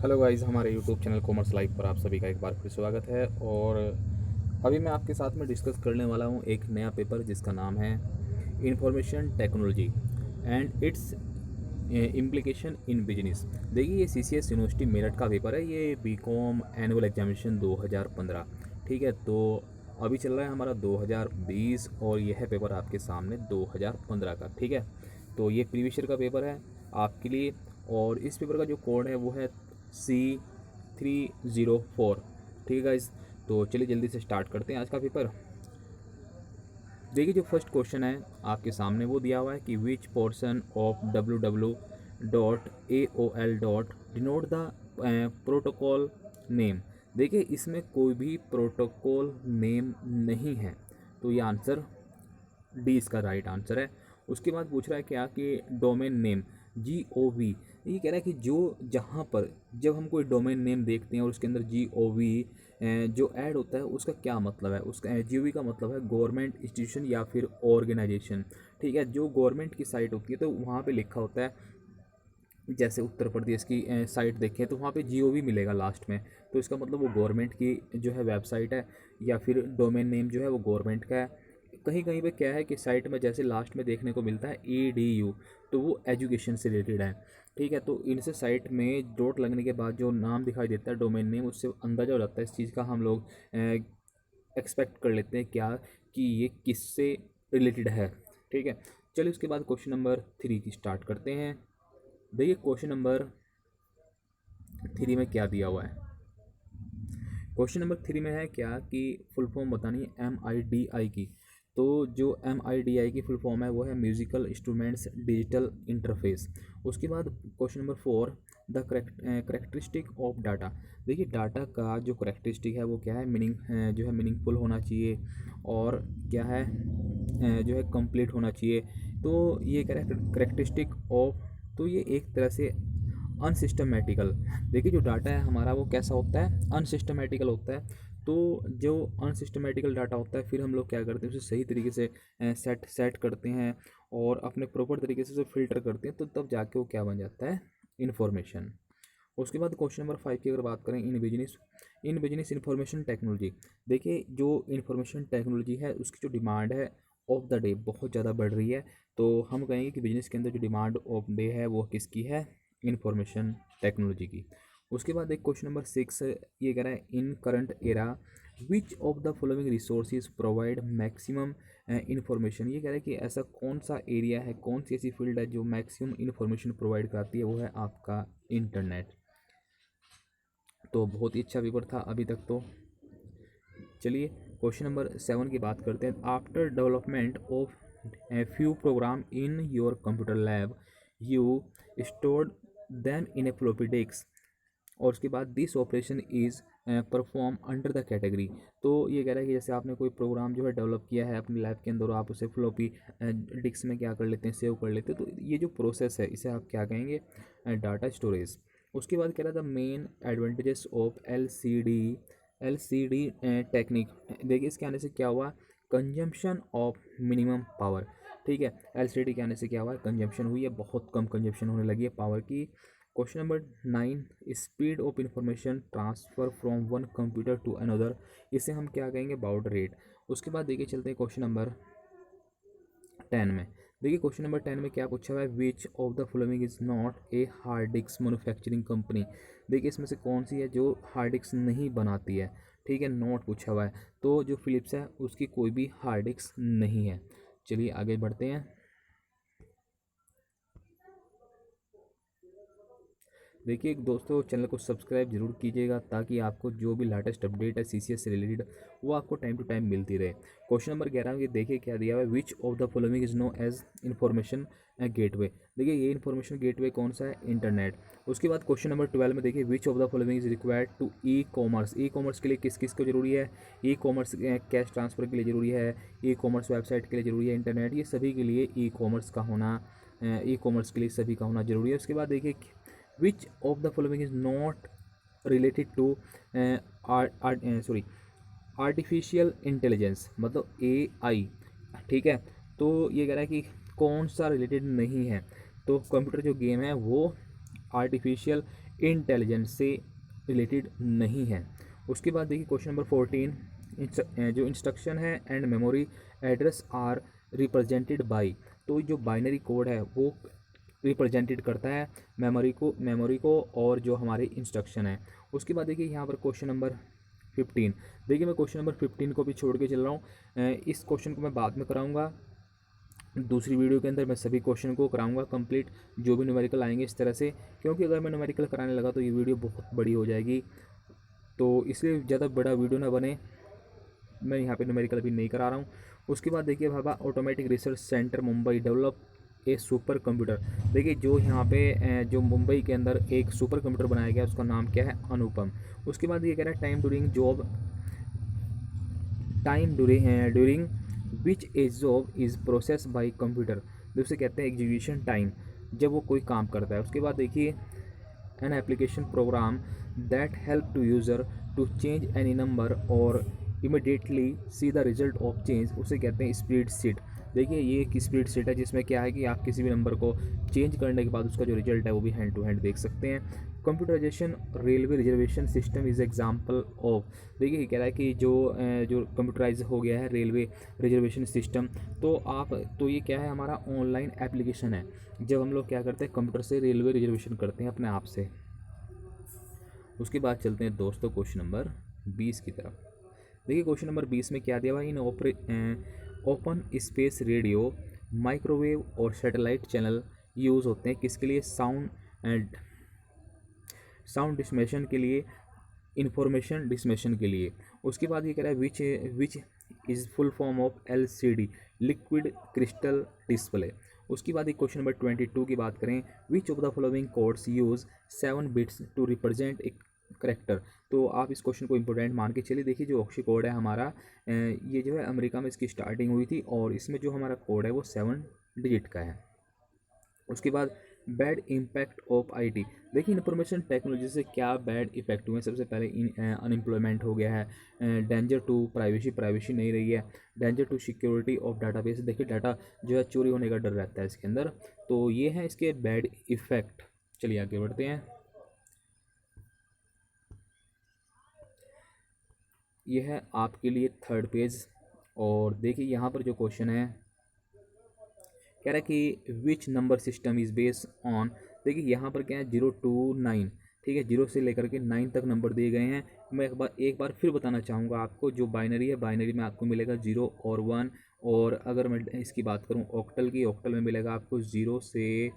Hello guys, हमारे YouTube channel commerce live पर आप सभी का एक बार फिर स्वागत है। और अभी मैं आपके साथ में डिस्कस करने वाला हूँ एक नया पेपर जिसका नाम है information technology and it's implication in business. देखिए, ये सीसीएस यूनिवर्सिटी मेरठ का पेपर है। ये बीकॉम एनुअल एग्जामिनेशन 2015, ठीक है। तो अभी चल रहा है हमारा 2020 और यह पेपर आपके सामने 2015 का, ठीक है। तो ये प्रीवियस ईयर का पेपर है आपके लिए। और इस पेपर का जो कोड है वो है C304, ठीक है गाइज। तो चलिए जल्दी से स्टार्ट करते हैं आज का पेपर। देखिए, जो फर्स्ट क्वेश्चन है आपके सामने वो दिया हुआ है कि which portion of www.aol denote the protocol name. देखिए, इसमें कोई भी प्रोटोकॉल नेम नहीं है, तो ये आंसर डी इसका राइट आंसर है। उसके बाद पूछ रहा है क्या कि डोमेन नेम GOV, ये कह रहा है कि जो जहाँ पर जब हम कोई डोमेन नेम देखते हैं और उसके अंदर GOV जो ऐड होता है उसका क्या मतलब है। उसका GOV का मतलब है गवर्नमेंट इंस्टीट्यूशन या फिर ऑर्गेनाइजेशन, ठीक है। जो गवर्नमेंट की साइट होती है तो वहाँ पे लिखा होता है, जैसे उत्तर प्रदेश की साइट देखें तो वहाँ पे GOV मिलेगा लास्ट में, तो इसका मतलब वो गवर्नमेंट की जो है वेबसाइट है या फिर डोमेन नेम जो है वो गवर्नमेंट का है। कहीं कहीं पे क्या है कि साइट में जैसे लास्ट में देखने को मिलता है EDU, तो वो एजुकेशन से रिलेटेड है, ठीक है। तो इनसे साइट में डॉट लगने के बाद जो नाम दिखाई देता है डोमेन नेम, उससे अंदाज़ा हो जाता है इस चीज़ का। हम लोग एक्सपेक्ट कर लेते हैं क्या कि ये किससे रिलेटेड है, ठीक है। चलिए उसके बाद क्वेश्चन नंबर 3 की स्टार्ट करते हैं। देखिए, क्वेश्चन नंबर 3 में क्या दिया हुआ है। क्वेश्चन नंबर 3 में है क्या कि फुल फॉर्म बतानी है MIDI की। तो जो MIDI की फुल फॉर्म है वो है म्यूजिकल इंस्ट्रूमेंट्स डिजिटल इंटरफेस। उसके बाद question number 4, the characteristic of data. देखिए, डाटा का जो करेक्टरिस्टिक है वो क्या है, जो है मीनिंगफुल होना चाहिए, और क्या है जो है कंप्लीट होना चाहिए। तो ये कह रहा है करेक्टरिस्टिक ऑफ, तो ये एक तरह से अनसिस्टमेटिकल। देखिए, जो डाटा है हमारा वो कैसा होता है, अनसिस्टमेटिकल होता है। तो जो अनसिस्टमेटिकल डाटा होता है फिर हम लोग क्या करते हैं, उसे सही तरीके से सेट करते हैं और अपने प्रॉपर तरीके से उसे फिल्टर करते हैं, तो तब जाके वो क्या बन जाता है, इन्फॉर्मेशन। उसके बाद क्वेश्चन नंबर 5 की अगर बात करें, इन बिजनेस इंफॉर्मेशन टेक्नोलॉजी। देखिए, जो इंफॉर्मेशन टेक्नोलॉजी है उसकी जो डिमांड है ऑफ द डे बहुत ज़्यादा बढ़ रही है। तो हम कहेंगे कि बिजनेस के अंदर जो डिमांड ऑफ डे है वो किसकी है, इंफॉर्मेशन टेक्नोलॉजी की। उसके बाद एक क्वेश्चन नंबर 6, ये कह रहा है in current era which of the following resources provide maximum information. ये कह रहा है कि ऐसा कौन सा एरिया है, कौन सी ऐसी फील्ड है जो मैक्सिमम इंफॉर्मेशन प्रोवाइड कराती है, वो है आपका इंटरनेट। तो बहुत ही अच्छा पेपर था अभी तक। तो चलिए क्वेश्चन नंबर 7 की बात करते हैं। After development of few program in your computer lab you stored them in a floppy disk, और उसके बाद this operation is perform under the category. तो ये कह रहा है कि जैसे आपने कोई प्रोग्राम जो है डेवलप किया है अपने लैब के अंदर और आप उसे फ्लॉपी डिस्क में क्या कर लेते हैं, सेव कर लेते हैं, तो ये जो प्रोसेस है इसे आप क्या कहेंगे, डाटा स्टोरेज। उसके बाद कह रहा था main advantages of L C D technique. देखिए, इसके आने से क्या हुआ, कंजम्पशन ऑफ मिनिमम पावर, ठीक है। LCD के आने से क्या हुआ, कंजम्पशन हुई है, बहुत कम कंजम्पशन होने लगी है पावर की। Question number 9, speed of information transfer from one computer to another, इसे हम क्या कहेंगे, बाउड रेट। उसके बाद देखिए चलते हैं क्वेश्चन नंबर 10 में। देखिए, क्वेश्चन नंबर 10 में क्या पूछा हुआ है, which of the following is not a hard disk manufacturing company. देखिए, इसमें से कौन सी है जो हार्ड डिस्क नहीं बनाती है, ठीक है, नॉट पूछा हुआ है। तो जो फिलिप्स है उसकी कोई भी हार्ड डिस्क नहीं है। चलिए आगे बढ़ते हैं। देखिए दोस्तों, चैनल को सब्सक्राइब जरूर कीजिएगा ताकि आपको जो भी लेटेस्ट अपडेट है CCS से रिलेटेड वो आपको टाइम टू टाइम मिलती रहे। क्वेश्चन नंबर 11 में देखिए क्या दिया हुआ है, which of the following is known as information gateway. देखिए, ये इन्फॉर्मेशन गेटवे कौन सा है, इंटरनेट। उसके बाद क्वेश्चन नंबर 12 में देखिए, which of the following is required to e commerce के लिए किस किस को जरूरी है, ई-कॉमर्स कैश ट्रांसफ़र के लिए ज़रूरी है, ई-कॉमर्स वेबसाइट के लिए ज़रूरी है, इंटरनेट, ये सभी के लिए ई-कॉमर्स का होना, ई-कॉमर्स के लिए सभी का होना जरूरी है। उसके बाद देखिए, which of the following is not related to sorry artificial intelligence, मतलब AI, ठीक है। तो ये कह रहा है कि कौन सा रिलेटेड नहीं है, तो कंप्यूटर जो गेम है वो आर्टिफिशियल इंटेलिजेंस से रिलेटेड नहीं है। उसके बाद देखिए क्वेश्चन नंबर 14, जो इंस्ट्रक्शन है and memory address are represented by, तो जो बाइनरी कोड है वो रिप्रेजेंटेड करता है मेमोरी को और जो हमारे इंस्ट्रक्शन है। उसके बाद देखिए यहाँ पर क्वेश्चन नंबर 15, देखिए मैं क्वेश्चन नंबर 15 को भी छोड़ के चल रहा हूँ। इस क्वेश्चन को मैं बाद में कराऊंगा, दूसरी वीडियो के अंदर मैं सभी क्वेश्चन को कराऊंगा कंप्लीट, जो भी न्यूमेरिकल आएंगे इस तरह से, क्योंकि अगर मैं न्यूमेरिकल कराने लगा तो ये वीडियो बहुत बड़ी हो जाएगी, तो इसलिए ज़्यादा बड़ा वीडियो ना बने, मैं यहाँ पे न्यूमेरिकल अभी नहीं करा रहा हूँ। उसके बाद देखिए Bhabha automatic research centre Mumbai develop a super computer, देखिए जो यहाँ पे जो मुंबई के अंदर एक सुपर कंप्यूटर बनाया गया उसका नाम क्या है, अनुपम। उसके बाद ये कह रहा है time during which a job is process by computer, दूसरे कहते हैं एग्जीक्यूशन टाइम, जब वो कोई काम करता है। उसके बाद देखिए an application program that help to user to change any number और immediately see the result of change, उसे कहते हैं स्प्रेडशीट। देखिए ये एक स्प्रेडशीट है जिसमें क्या है कि आप किसी भी नंबर को चेंज करने के बाद उसका जो रिजल्ट है वो भी हैंड टू हैंड देख सकते हैं। Computerisation railway reservation system is example of, देखिए कह रहा है कि जो कंप्यूटराइज हो गया है रेलवे रिजर्वेशन सिस्टम, तो ये क्या है, हमारा ऑनलाइन एप्लीकेशन है, जब हम लोग क्या करते हैं कंप्यूटर से रेलवे रिजर्वेशन करते हैं अपने आप से। उसके बाद चलते हैं दोस्तों क्वेश्चन नंबर 20 की तरफ। देखिए क्वेश्चन नंबर 20 में क्या दिया हुआ है, in open space radio microwave और सैटेलाइट चैनल यूज़ होते हैं किसके लिए, साउंड डिस्मेशन के लिए, इंफॉर्मेशन डिस्मेशन के लिए। उसके बाद ये कह रहा है which is full form of LCD liquid crystal display. उसके बाद एक क्वेश्चन नंबर 22 की बात करें, which of the following codes use 7 bits to represent a character, तो आप इस क्वेश्चन को इंपॉर्टेंट मान के चलिए। देखिए जो ऑक्सी कोड है हमारा, ये जो है अमेरिका में इसकी स्टार्टिंग हुई थी और इसमें जो हमारा कोड है वो 7 डिजिट का है। उसके बाद बैड इम्पैक्ट ऑफ IT, देखिए इंफॉर्मेशन टेक्नोलॉजी से क्या बैड इफेक्ट हुए हैं। सबसे पहले अनएम्प्लॉयमेंट हो गया है, डेंजर टू प्राइवेसी नहीं रही है, danger to security of database, देखिए डाटा जो है चोरी होने का डर रहता है इसके अंदर, तो ये है इसके बैड इफेक्ट। चलिए आगे बढ़ते हैं। यह है आपके लिए थर्ड पेज, और देखिए यहाँ पर जो क्वेश्चन है कह रहा है कि which number system is based on, देखिए यहाँ पर क्या है 0 to 9, ठीक है, 0 से लेकर के 9 तक नंबर दिए गए हैं। मैं एक बार फिर बताना चाहूँगा आपको, जो बाइनरी है बाइनरी में आपको मिलेगा 0 और 1, और अगर मैं इसकी बात करूँ ऑक्टल की, ऑक्टल में मिलेगा आपको 0 से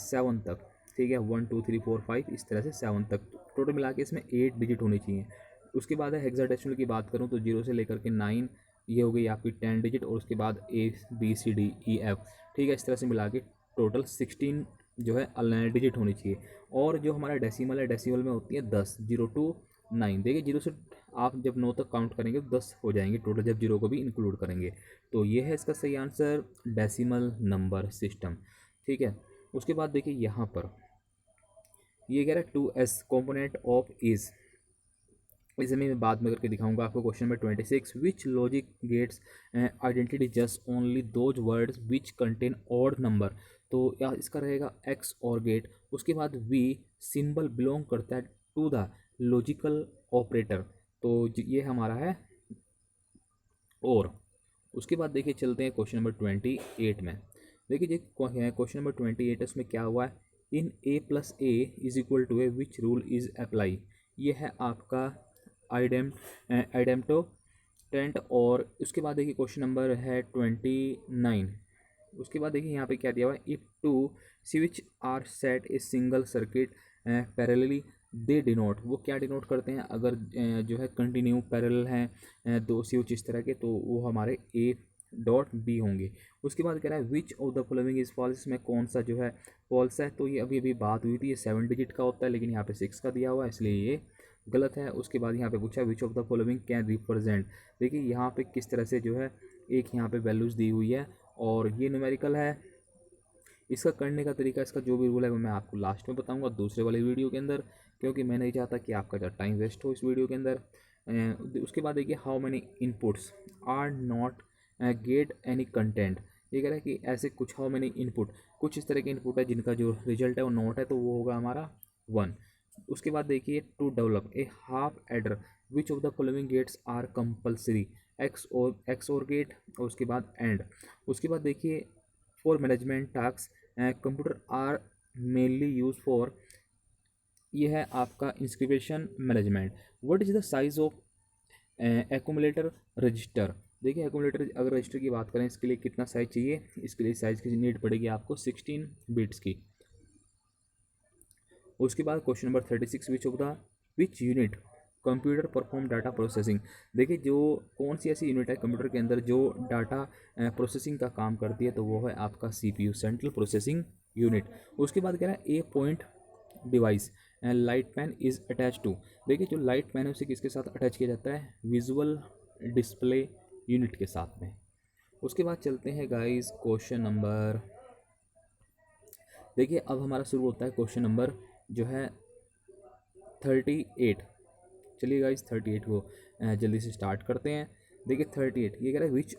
7 तक, ठीक है, 1 2 3 4 5 इस तरह से 7 तक, टोटल मिला के इसमें 8 डिजिट होनी चाहिए। उसके बाद है हेक्साडेसिमल की बात करूँ तो 0 से लेकर के 9, ये हो गई आपकी 10 डिजिट, और उसके बाद ABCDEF, ठीक है, इस तरह से मिला के टोटल 16 जो है डिजिट होनी चाहिए। और जो हमारा डेसिमल है, डेसिमल में होती है 10, 0 to 9, देखिए 0 से आप जब 9 तक काउंट करेंगे तो 10 हो जाएंगे टोटल, जब 0 को भी इंक्लूड करेंगे। तो ये है इसका सही आंसर, डेसिमल नंबर सिस्टम, ठीक है। उसके बाद देखिए यहाँ पर ये कह रहा है 2S कॉम्पोनेंट ऑफ इज़, इसे मैं बाद में करके दिखाऊंगा आपको। Question number 26, which logic gates identity just only those words which contain odd number, तो या इसका रहेगा एक्स और गेट। उसके बाद वी सिंबल बिलोंग करता है टू द लॉजिकल ऑपरेटर, तो ये हमारा है और। उसके बाद देखिए चलते हैं क्वेश्चन नंबर 28 में। देखिए जी क्वेश्चन नंबर 28 है, उसमें क्या हुआ है, in A+A is equal to A which rule is apply, ये है आपका आइडेम्प्टोटेंट। और उसके बाद देखिए क्वेश्चन नंबर है 29। उसके बाद देखिए यहाँ पे क्या दिया हुआ है, if two switch are set a single circuit parallelly they denote, वो क्या डिनोट करते हैं, अगर जो है कंटिन्यू पैरेलल हैं दो स्विच इस तरह के, तो वो हमारे A.B होंगे। उसके बाद कह रहा है which of the following is false, इसमें कौन सा जो है फॉल्स है, तो ये अभी अभी बात हुई थी, ये 7 डिजिट का होता है, लेकिन यहाँ पे 6 का दिया हुआ है इसलिए ये गलत है। उसके बाद यहाँ पे पूछा विच of the following can represent, देखिए यहाँ पे किस तरह से जो है एक यहाँ पे वैल्यूज़ दी हुई है, और ये न्यूमेरिकल है। इसका करने का तरीका, इसका जो भी रूल है वो मैं आपको लास्ट में बताऊंगा दूसरे वाले वीडियो के अंदर, क्योंकि मैं नहीं चाहता कि आपका ज़्यादा टाइम वेस्ट हो इस वीडियो के अंदर। उसके बाद देखिए how many inputs are not gate any content, ये कह रहा है कि ऐसे कुछ हाउ मैनी इनपुट, कुछ इस तरह के इनपुट है जिनका जो रिजल्ट है वो नॉट है, तो वो होगा हमारा 1। उसके बाद देखिए to develop a half adder which of the following gates are compulsory, X or gate, और उसके बाद एंड। उसके बाद देखिए for management task computer are mainly use for, ये है आपका inscription management. What is the size of accumulator register. देखिए एक्यूमुलेटर अगर रजिस्टर की बात करें इसके लिए कितना साइज चाहिए, इसके लिए साइज की नीड पड़ेगी आपको 16 बिट्स की। उसके बाद question number 36 which unit computer perform data processing. देखिए जो कौन सी ऐसी यूनिट है कंप्यूटर के अंदर जो डाटा प्रोसेसिंग का काम करती है, तो वो है आपका सीपीयू, सेंट्रल प्रोसेसिंग यूनिट। उसके बाद कह रहा है a point device light pen is attach to. देखिए जो लाइट पेन है उसे किसके साथ अटैच किया जाता है, विजुअल डिस्प्ले यूनिट के साथ में। उसके बाद चलते हैं गाइस क्वेश्चन नंबर, देखिए अब हमारा शुरू होता है क्वेश्चन नंबर जो है 38। चलिए गाइस 38 को जल्दी से स्टार्ट करते हैं। देखिए 38 ये कह रहा है which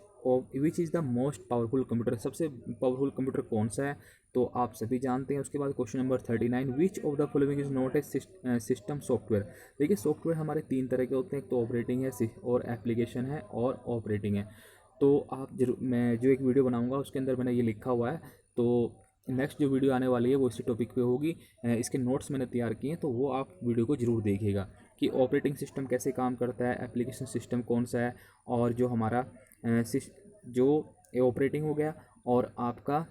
is the most powerful computer, सबसे पावरफुल कंप्यूटर कौन सा है, तो आप सभी जानते हैं। उसके बाद question number 39 which of the following is not a system software. देखिए सॉफ्टवेयर हमारे तीन तरह के होते हैं, एक तो ऑपरेटिंग है और एप्लीकेशन है और ऑपरेटिंग है। तो आप जरूर, मैं जो एक वीडियो बनाऊंगा उसके अंदर मैंने ये लिखा हुआ है, तो नेक्स्ट जो वीडियो आने वाली है वो इसी टॉपिक पे होगी। इसके नोट्स मैंने तैयार किए हैं, तो वो आप वीडियो को ज़रूर देखिएगा कि ऑपरेटिंग सिस्टम कैसे काम करता है, एप्लीकेशन सिस्टम कौन सा है, और जो हमारा जो ऑपरेटिंग हो गया और आपका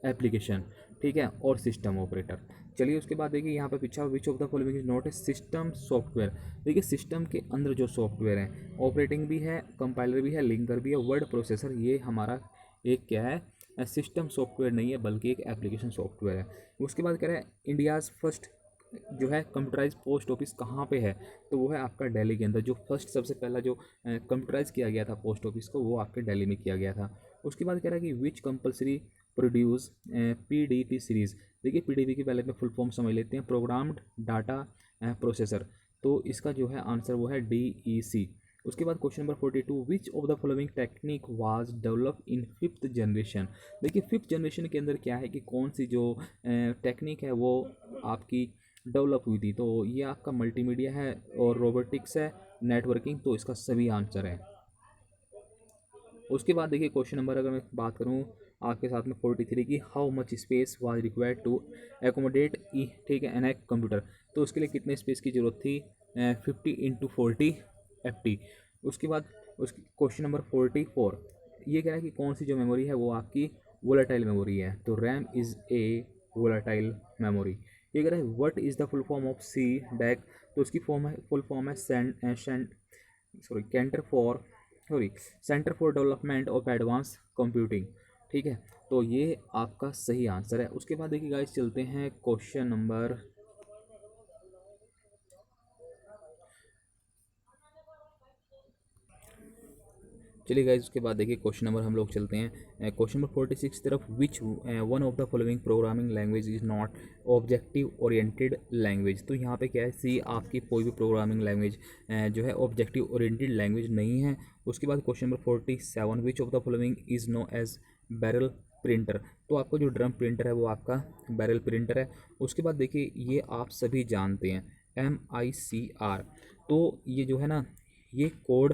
एप्लीकेशन, ठीक है, और सिस्टम ऑपरेटर। चलिए उसके बाद देखिए यहाँ पे पूछा विच of the following is not a system software. देखिए सिस्टम के अंदर जो सॉफ्टवेयर है, ऑपरेटिंग भी है, कंपाइलर भी है, लिंकर भी है, वर्ड प्रोसेसर, ये हमारा एक क्या है, सिस्टम सॉफ्टवेयर नहीं है बल्कि एक एप्लीकेशन सॉफ्टवेयर है। उसके बाद कह रहा है इंडियाज़ फर्स्ट जो है कंप्यूटराइज पोस्ट ऑफिस कहाँ पे है, तो वो है आपका दिल्ली के अंदर। जो फर्स्ट सबसे पहला जो कंप्यूटराइज किया गया था पोस्ट ऑफिस को, वो आपके दिल्ली में किया गया था। उसके बाद कह रहा है कि विच कंपल्सरी प्रोड्यूस पीडीपी सीरीज़। देखिए पीडीपी की पहले में फुल फॉर्म समझ लेते हैं, प्रोग्राम्ड डाटा प्रोसेसर, तो इसका जो है आंसर वो है डीईसी। उसके बाद question number 42 which of the following technique was develop in fifth generation. देखिए फिफ्थ जनरेशन के अंदर क्या है कि कौन सी जो टेक्निक है वो आपकी डेवलप हुई थी, तो ये आपका मल्टीमीडिया है और रोबोटिक्स है, नेटवर्किंग, तो इसका सभी आंसर है। उसके बाद देखिए क्वेश्चन नंबर अगर मैं बात करूँ आपके साथ में 43 की, how much space was required to accommodate e, ठीक है, एन ए कंप्यूटर, तो उसके लिए कितने स्पेस की ज़रूरत थी, 50 × 40 FT। उसके बाद उसकी क्वेश्चन नंबर 44 ये कह रहा है कि कौन सी जो मेमोरी है वो आपकी वोलेटाइल मेमोरी है, तो RAM is a volatile memory. ये कह रहा है what is the full form of C DAC, तो उसकी फुल फॉर्म है centre for development of advance computing, ठीक है, तो ये आपका सही आंसर है। उसके बाद देखिए गाइस चलते हैं क्वेश्चन नंबर, चलिए गाइस उसके बाद देखिए क्वेश्चन नंबर हम लोग चलते हैं क्वेश्चन नंबर 46 तरफ, which one of the following programming language is not objective oriented language. तो यहाँ पे क्या है, सी आपकी कोई भी प्रोग्रामिंग लैंग्वेज जो है ऑब्जेक्टिव ओरिएंटेड लैंग्वेज नहीं है। उसके बाद question number 47 which of the following is known as barrel printer, तो आपका जो ड्रम प्रिंटर है वो आपका बैरल प्रिंटर है। उसके बाद देखिए ये आप सभी जानते हैं MICR, तो ये जो है ना ये कोड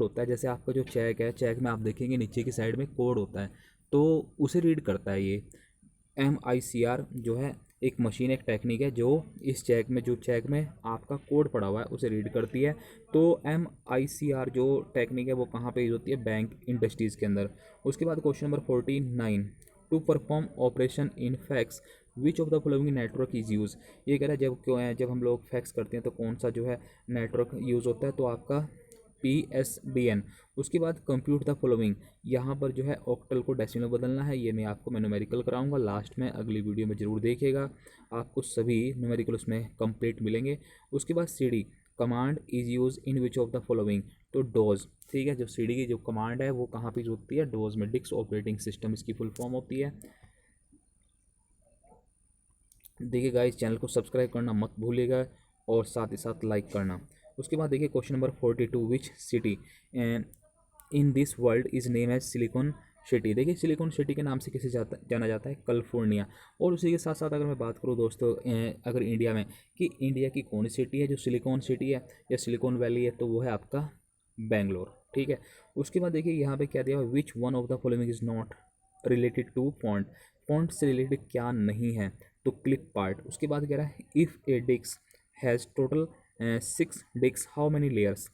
होता है, जैसे आपका जो चेक है, चेक में आप देखेंगे नीचे की साइड में कोड होता है, तो उसे रीड करता है ये MICR जो है, एक मशीन, एक टेक्निक है जो इस चेक में, जो चेक में आपका कोड पड़ा हुआ है उसे रीड करती है। तो MICR जो टेक्निक है वो कहाँ पे यूज़ होती है, बैंक इंडस्ट्रीज़ के अंदर। उसके बाद question number 49 to perform operation in fax which of the following network is use. ये कह रहा है जब हम लोग फैक्स करते हैं तो कौन सा जो है नेटवर्क यूज़ होता है, तो आपका PSDN। उसके बाद कंप्यूट द फॉलोइंग, यहाँ पर जो है ऑक्टल को डेसिमल बदलना है, ये मैं आपको न्यूमेरिकल कराऊंगा लास्ट में, अगली वीडियो में ज़रूर देखिएगा, आपको सभी न्यूमेरिकल उसमें कंप्लीट मिलेंगे। उसके बाद CD command is use in which of the following, तो डोज, ठीक है, जो CD की जो कमांड है वो कहाँ पर यूज होती है, डोज में, डिस्क ऑपरेटिंग सिस्टम इसकी फुल फॉर्म होती है। देखिए गाइस चैनल को सब्सक्राइब करना मत भूलिएगा और साथ ही साथ लाइक करना। उसके बाद देखिए question number 42 which city in this world is name as silicon city, देखिए सिलिकॉन सिटी के नाम से किसे जाना जाता है, कैलिफोर्निया। और उसी के साथ साथ अगर मैं बात करूँ दोस्तों अगर इंडिया में कि इंडिया की कौन सी सिटी है जो सिलिकॉन सिटी है या सिलिकॉन वैली है, तो वो है आपका बेंगलोर। ठीक है, उसके बाद देखिए यहाँ पे क्या दिया हुआ, which one of the following is not related to font, font से रिलेटेड क्या नहीं है, तो क्लिप पार्ट। उसके बाद कह रहा है if a disk has total 6 disk how many layers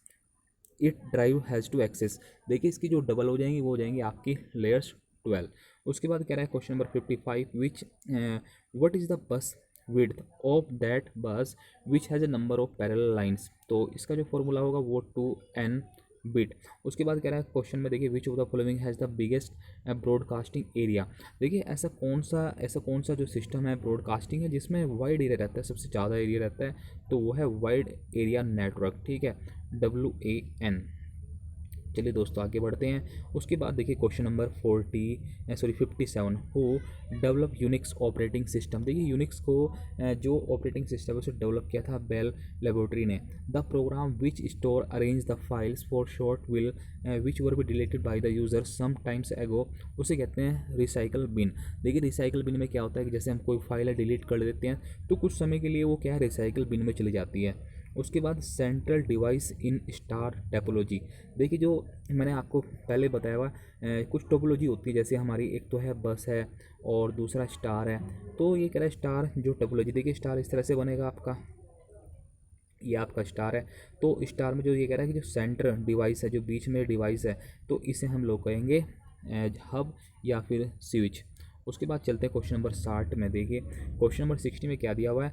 it drive has to access, देखिए इसकी जो डबल हो जाएंगी वो हो जाएंगी आपकी लेयर्स 12। उसके बाद कह रहा है question number 55, which what is the bus width of that bus which has a number of parallel lines, तो इसका जो फॉर्मूला होगा वो 2n बिट। उसके बाद कह रहा है क्वेश्चन में देखिए which of the following has the biggest broadcasting area, देखिए ऐसा कौन सा जो सिस्टम है ब्रॉडकास्टिंग है जिसमें वाइड एरिया रहता है, सबसे ज़्यादा एरिया रहता है, तो वो है वाइड एरिया नेटवर्क। ठीक है, WAN। चलिए दोस्तों आगे बढ़ते हैं। उसके बाद देखिए question number 57, who develop Unix operating system, देखिए यूनिक्स को जो ऑपरेटिंग सिस्टम है उसे डेवलप किया था बेल लेबोरेटरी ने। The program which store arrange the files for short will which were be deleted by the user some times ago, उसे कहते हैं रिसाइकल बिन। देखिए रिसाइकल बिन में क्या होता है कि जैसे हम कोई फाइल डिलीट कर देते हैं तो कुछ समय के लिए वो क्या है रिसाइकल बिन में चली जाती है। उसके बाद central device in star topology, देखिए जो मैंने आपको पहले बताया हुआ कुछ टोपोलॉजी होती है, जैसे हमारी एक तो है बस है और दूसरा स्टार है, तो ये कह रहा है स्टार जो टोपोलॉजी, देखिए स्टार इस तरह से बनेगा आपका, ये आपका स्टार है। तो स्टार में जो ये कह रहा है कि जो सेंटर डिवाइस है, जो बीच में डिवाइस है, तो इसे हम लोग कहेंगे हब या फिर स्विच। उसके बाद चलते हैं क्वेश्चन नंबर 60 में। देखिए क्वेश्चन नंबर 60 में क्या दिया हुआ है,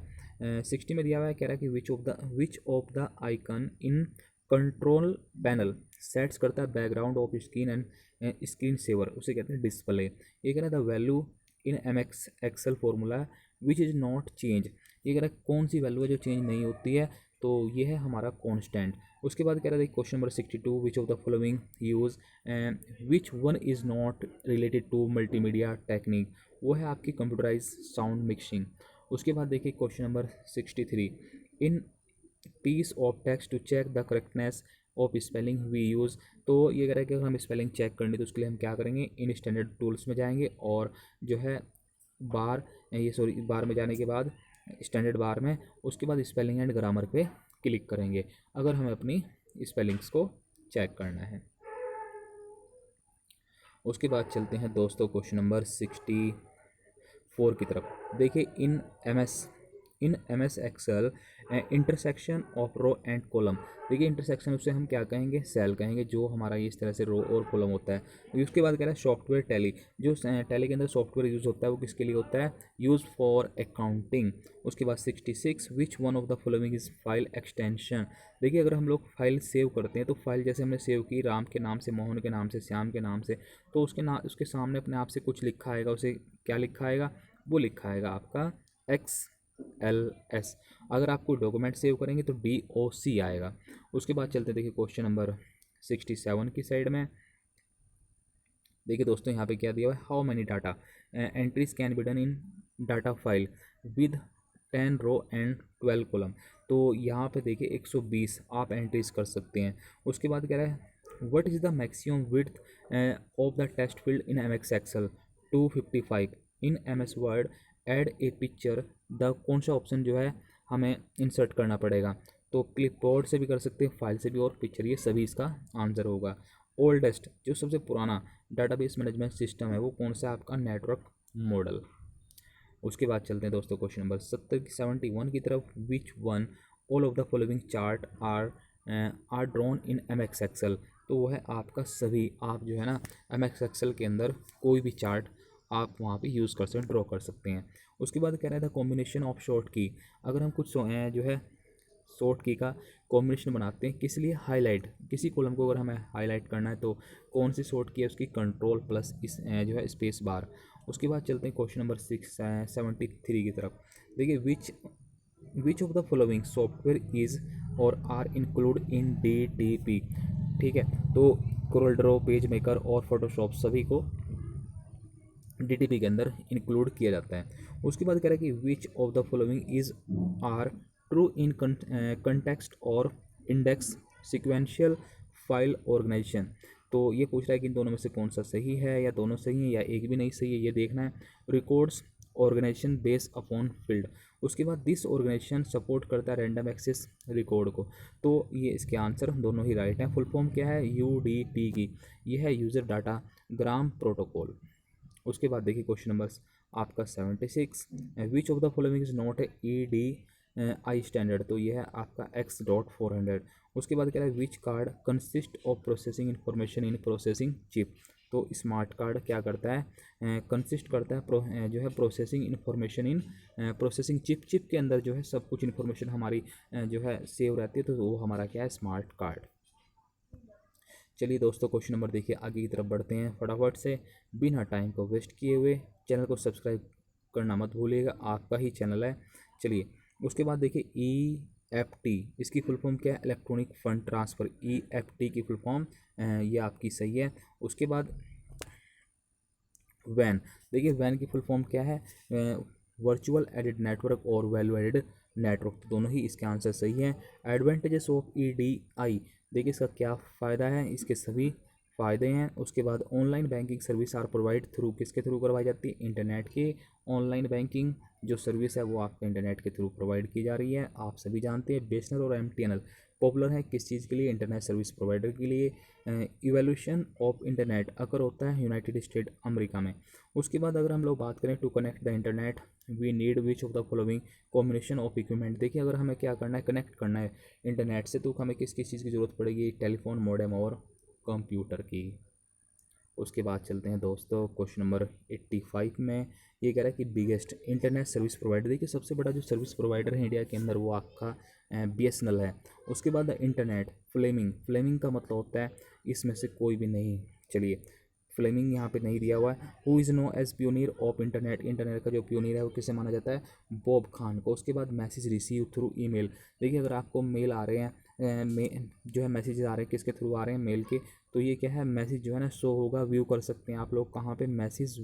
60 में दिया हुआ है कह रहा है कि which of the icon in control panel sets करता है background of screen and screen saver, उसे कहते हैं डिस्प्ले। ये कह रहा है the value in MS Excel formula which is not change, ये कह रहा है कौन सी वैल्यू है जो चेंज नहीं होती है, तो ये है हमारा कांस्टेंट। उसके बाद कह रहा है question number 62, which of the following use which one is not related to multimedia technique, वो है आपकी कंप्यूटराइज साउंड मिक्सिंग। उसके बाद देखिए question number 63, in piece of text to check the correctness of spelling we use, तो ये कह रहा है कि अगर हम स्पेलिंग चेक करनी तो उसके लिए हम क्या करेंगे, इन स्टैंडर्ड टूल्स में जाएंगे और जो है बार में जाने के बाद स्टैंडर्ड बार में, उसके बाद स्पेलिंग एंड ग्रामर पे क्लिक करेंगे अगर हमें अपनी स्पेलिंग्स को चेक करना है। उसके बाद चलते हैं दोस्तों क्वेश्चन नंबर 64 की तरफ। देखिए in M S Excel intersection of row and column, देखिए इंटरसेक्शन उससे हम क्या कहेंगे, सेल कहेंगे, जो हमारा ये इस तरह से रो और कॉलम होता है। उसके बाद कह रहा है सॉफ्टवेयर टैली, जो टैली के अंदर सॉफ्टवेयर यूज़ होता है वो किसके लिए होता है, यूज़ फॉर अकाउंटिंग। उसके बाद 66, विच one of the following is file extension, देखिए अगर हम लोग फाइल सेव करते हैं तो फाइल जैसे हमने सेव की राम के नाम से, मोहन के नाम से, श्याम के नाम से, तो उसके सामने अपने आप से कुछ लिखा आएगा, उसे क्या लिखा आएगा, वो लिखा आएगा आपका XLS। अगर आप कोई डॉक्यूमेंट सेव करेंगे तो DOC आएगा। उसके बाद चलते देखिए क्वेश्चन नंबर 67 की साइड में। देखिए दोस्तों यहाँ पे क्या दिया हुआ है, how many data entries can be done in data file with 10 row and 12 column, तो यहाँ पे देखिए 120 आप एंट्रीज कर सकते हैं। उसके बाद कह रहा है what is the maximum width of the text field in MS Excel 255 in MS Word add a picture, the कौन सा ऑप्शन जो है हमें इंसर्ट करना पड़ेगा, तो क्लिपबोर्ड से भी कर सकते हैं, फाइल से भी, और पिक्चर, ये सभी इसका आंसर होगा। ओल्डेस्ट जो सबसे पुराना डाटाबेस मैनेजमेंट सिस्टम है वो कौन सा आपका, नेटवर्क मॉडल। उसके बाद चलते हैं दोस्तों क्वेश्चन नंबर 71 की तरफ। Which one all of the following chart are drawn in MS Excel, तो वो है आपका सभी, आप जो है ना MS एक्सेल के अंदर कोई भी चार्ट आप वहाँ पे यूज़ कर सकते हैं, ड्रॉ कर सकते हैं। उसके बाद कह रहा था कॉम्बिनेशन ऑफ शॉर्ट की, अगर हम कुछ जो है शॉर्ट की का कॉम्बिनेशन बनाते हैं, किस लिए, हाईलाइट, किसी कॉलम को अगर हमें हाईलाइट करना है तो कौन सी शॉर्ट की है, उसकी कंट्रोल प्लस इस जो है स्पेस बार। उसके बाद चलते हैं क्वेश्चन नंबर 73 की तरफ। देखिए which of the following software is और आर इंक्लूड इन DTP, ठीक है, तो कोरल ड्रॉ, पेज मेकर और फोटोशॉप सभी को DTP के अंदर इंक्लूड किया जाता है। उसके बाद कह रहा है कि which of the following is are true in context और इंडेक्स सिक्वेंशियल फाइल ऑर्गेनाइजेशन, तो ये पूछ रहा है कि इन दोनों में से कौन सा सही है, या दोनों सही है या एक भी नहीं सही है, ये देखना है। Records organisation base upon field. उसके बाद दिस ऑर्गेनाइजेशन सपोर्ट करता है रैंडम एक्सेस रिकॉर्ड को। तो ये इसके आंसर दोनों ही राइट हैं। फुल फॉर्म क्या है UDP की, ये है यूज़र डाटा ग्राम प्रोटोकॉल। उसके बाद देखिए क्वेश्चन नंबर आपका 76, विच of the following is not a EDI standard. तो ये है आपका X.400। उसके बाद कह रहा है which card consist of processing information in processing chip. तो स्मार्ट कार्ड क्या करता है, कंसिस्ट करता है जो है processing information in processing chip. Chip के अंदर जो है सब कुछ इन्फॉर्मेशन हमारी जो है सेव रहती है, तो वो हमारा क्या है स्मार्ट कार्ड। चलिए दोस्तों क्वेश्चन नंबर देखिए, आगे की तरफ बढ़ते हैं फटाफट से बिना टाइम को वेस्ट किए हुए। चैनल को सब्सक्राइब करना मत भूलिएगा, आपका ही चैनल है। चलिए उसके बाद देखिए EFT, इसकी फुल फॉर्म क्या है, इलेक्ट्रॉनिक फंड ट्रांसफ़र। EFT की फुल फॉर्म ये आपकी सही है। उसके बाद वैन, देखिए वैन की फुल फॉर्म क्या है, वर्चुअल एडेड नेटवर्क और वैल्यू एडेड नेटवर्क। तो दोनों ही इसके आंसर सही हैं। एडवांटेजेस ऑफ EDI, देखिए इसका क्या फ़ायदा है, इसके सभी फ़ायदे हैं। उसके बाद online banking service are provide through, किसके थ्रू करवाई जाती है, इंटरनेट के। ऑनलाइन बैंकिंग जो सर्विस है वो आपको इंटरनेट के थ्रू प्रोवाइड की जा रही है, आप सभी जानते हैं। BSNL और MTNL पॉपुलर है किस चीज़ के लिए, इंटरनेट सर्विस प्रोवाइडर के लिए। इवोल्यूशन ऑफ इंटरनेट अकर होता है यूनाइटेड स्टेट अमेरिका में। उसके बाद अगर हम लोग बात करें to connect the internet we need which of the following combination of equipment. देखिए अगर हमें क्या करना है, कनेक्ट करना है इंटरनेट से, तो हमें किस किस चीज़ की ज़रूरत पड़ेगी, टेलीफोन, मॉडेम और कंप्यूटर की। उसके बाद चलते हैं दोस्तों क्वेश्चन नंबर 85 में। ये कह रहा है कि बिगेस्ट इंटरनेट सर्विस प्रोवाइडर, देखिए सबसे बड़ा जो सर्विस प्रोवाइडर है इंडिया के अंदर वो आपका BSNL है। उसके बाद इंटरनेट फ्लेमिंग, फ्लेमिंग का मतलब होता है इसमें से कोई भी नहीं। चलिए फ्लेमिंग यहाँ पे नहीं दिया हुआ है। Who is known as pioneer of internet, internet का जो प्योनियर है वो किसे माना जाता है, बॉब खान को। उसके बाद मैसेज रिसीव थ्रू ईमेल, देखिए अगर आपको मेल आ रहे हैं जो है मैसेज आ रहे हैं किसके थ्रू आ रहे हैं, मेल के, तो ये क्या है मैसेज जो है ना शो होगा, व्यू कर सकते हैं आप लोग कहाँ पे, message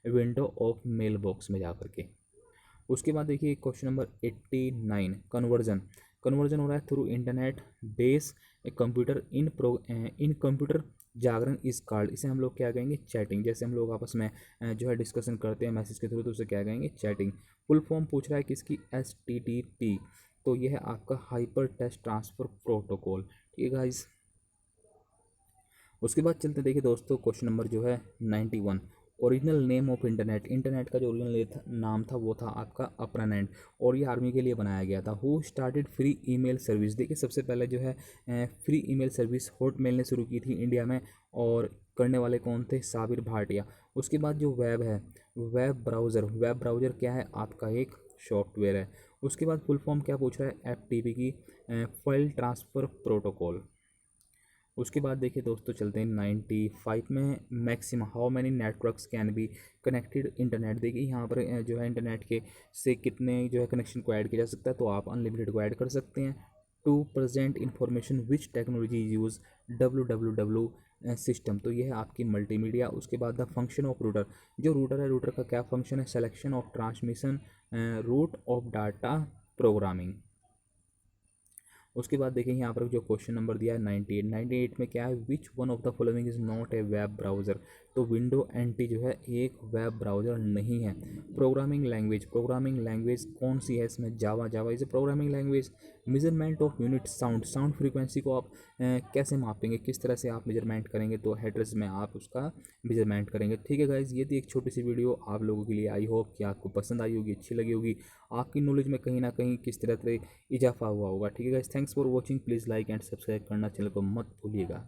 window of male box में जा करके। उसके बाद देखिए क्वेश्चन नंबर 89, कन्वर्जन, कन्वर्जन हो रहा है through internet base computer in computer जागरण इस कार्ड, इसे हम लोग क्या कहेंगे, चैटिंग। जैसे हम लोग आपस में जो है डिस्कशन करते हैं मैसेज के थ्रू, तो उसे क्या कहेंगे, चैटिंग। फुल फॉर्म पूछ रहा है किसकी, HTTP। तो यह है आपका हाइपर टेक्स्ट ट्रांसफ़र प्रोटोकॉल। ठीक है गाइस। उसके बाद चलते देखिए दोस्तों क्वेश्चन नंबर जो है 91, original name of internet, internet का जो ओरिजिनल नाम था वो था आपका अपरानेंट, और ये आर्मी के लिए बनाया गया था। Who started free email service, देखिए सबसे पहले जो है फ्री ईमेल सर्विस हॉटमेल ने शुरू की थी इंडिया में, और करने वाले कौन थे, साबिर भाटिया। उसके बाद जो वेब है, वेब ब्राउज़र, वेब ब्राउज़र क्या है आपका एक सॉफ्टवेयर है। उसके बाद फुल फॉर्म क्या पूछ रहा है, FTP की, फाइल ट्रांसफ़र प्रोटोकॉल। उसके बाद देखिए दोस्तों चलते हैं 95 में, maximum how many networks can be connected internet. देखिए यहाँ पर जो है इंटरनेट के से कितने जो है कनेक्शन को ऐड किया जा सकता है, तो आप अनलिमिटेड को ऐड कर सकते हैं। To present information which technology use WWW system, तो ये है आपकी मल्टीमीडिया। उसके बाद द फंक्शन ऑफ रूटर, जो रूटर है रूटर का क्या फंक्शन है, selection of transmission route of data programming. उसके बाद देखिए यहाँ पर जो क्वेश्चन नंबर दिया है 98 में क्या है, विच one of the following is not a web browser. तो विंडो NT जो है एक वेब ब्राउज़र नहीं है। प्रोग्रामिंग लैंग्वेज, प्रोग्रामिंग लैंग्वेज कौन सी है इसमें, Java, Java is a programming language. Measurement of unit sound, sound frequency को आप कैसे मापेंगे, किस तरह से आप मेजरमेंट करेंगे, तो हेडर्स में आप उसका मेजरमेंट करेंगे। ठीक है गाइज, ये थी एक छोटी सी वीडियो आप लोगों के लिए, आई होप कि आपको पसंद आई होगी, अच्छी लगी होगी, आपकी नॉलेज में कहीं ना कहीं किस तरह से इजाफा हुआ होगा। ठीक है guys, thanks for watching, please like and subscribe करना चैनल को मत भूलिएगा।